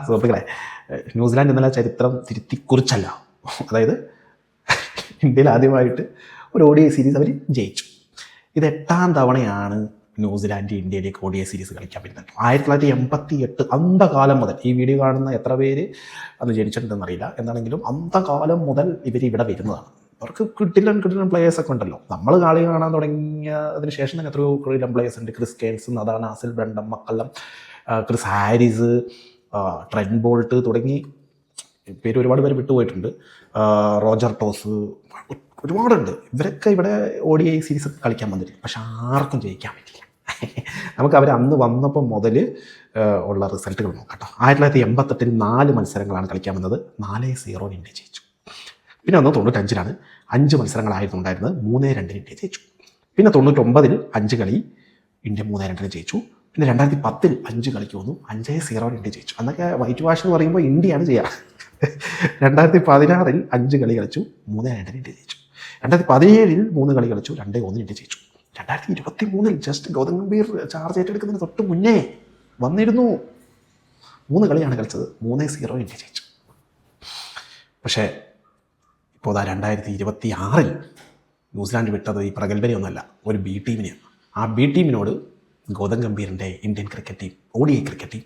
സുഹൃത്തുക്കളെ, ന്യൂസിലാൻഡ് ഇന്നലെ ചരിത്രം തിരുത്തിക്കുറിച്ചല്ല. അതായത് ഇന്ത്യയിൽ ആദ്യമായിട്ട് ഒരു ODI സീരീസ് അവർ ജയിച്ചു. ഇത് 8ാം തവണയാണ് ന്യൂസിലാൻഡ് ഇന്ത്യയിലേക്ക് ODI സീരീസ് കളിക്കാൻ പറ്റുന്നത്. 1988 അന്തകാലം മുതൽ, ഈ വീഡിയോ കാണുന്ന എത്ര പേര് അന്ന് ജനിച്ചിട്ടുണ്ടെന്നറിയില്ല, എന്താണെങ്കിലും അന്തകാലം മുതൽ ഇവർ ഇവിടെ വരുന്നതാണ്. അവർക്ക് കിട്ടില്ല പ്ലേയേഴ്സൊക്കെ ഉണ്ടല്ലോ. നമ്മൾ കളി കാണാൻ തുടങ്ങിയതിന് ശേഷം തന്നെ എത്രയോ കിടിലൻ പ്ലേയേഴ്സ് ഉണ്ട്. ക്രിസ് കെയ്ൻസ്, നദാൻ നാസിൽ, Brendon McCullum, Chris Harris, Trent Boult തുടങ്ങി പേര് ഒരുപാട് പേര് വിട്ടുപോയിട്ടുണ്ട്. റോജർ ടോസ്, ഒരുപാടുണ്ട്. ഇവരൊക്കെ ഇവിടെ ODI സീരീസ് കളിക്കാൻ വന്നിട്ടില്ല, പക്ഷെ ആർക്കും ജയിക്കാൻ പറ്റില്ല. നമുക്ക് അവർ അന്ന് വന്നപ്പോൾ മുതൽ ഉള്ള റിസൾട്ടുകൾ നോക്കാം കേട്ടോ. 1988 4 മത്സരങ്ങളാണ് കളിക്കാൻ വന്നത്. 4-0 ഇന്ത്യ ജയിച്ചു. പിന്നെ ഒന്ന് 95 5 മത്സരങ്ങളായിരുന്നു ഉണ്ടായിരുന്നത്. 3-2 ഇന്ത്യ ജയിച്ചു. പിന്നെ 99 5 കളി ഇന്ത്യ 3-2 ജയിച്ചു. പിന്നെ 2010 5 കളിക്ക് വന്നു, 5-0 ഇന്ത്യ ജയിച്ചു. അന്നൊക്കെ വൈറ്റ് വാഷ് എന്ന് പറയുമ്പോൾ ഇന്ത്യയാണ് ചെയ്യുക. 2016 5 കളി കളിച്ചു, 3-2 ഇന്ത്യ ജയിച്ചു. 2017 3 കളി കളിച്ചു, 2-1 ഇന്ത്യ ജയിച്ചു. 2023 ജസ്റ്റ് ഗൗതം ഗംഭീർ ചാർജ് ഏറ്റെടുക്കുന്നതിന് തൊട്ട് മുന്നേ വന്നിരുന്നു. 3 കളിയാണ് കളിച്ചത്, 3-0 ഇന്ത്യ ജയിച്ചു. പക്ഷേ ഇപ്പോൾ 2026 ന്യൂസിലാൻഡ് വിട്ടത് ഈ പ്രഗത്ഭനെയൊന്നുമല്ല, ഒരു B ടീമിനെയാണ്. ആ B ടീമിനോട് ഗൗതം ഗംഭീറിൻ്റെ Indian cricket team, ODI cricket team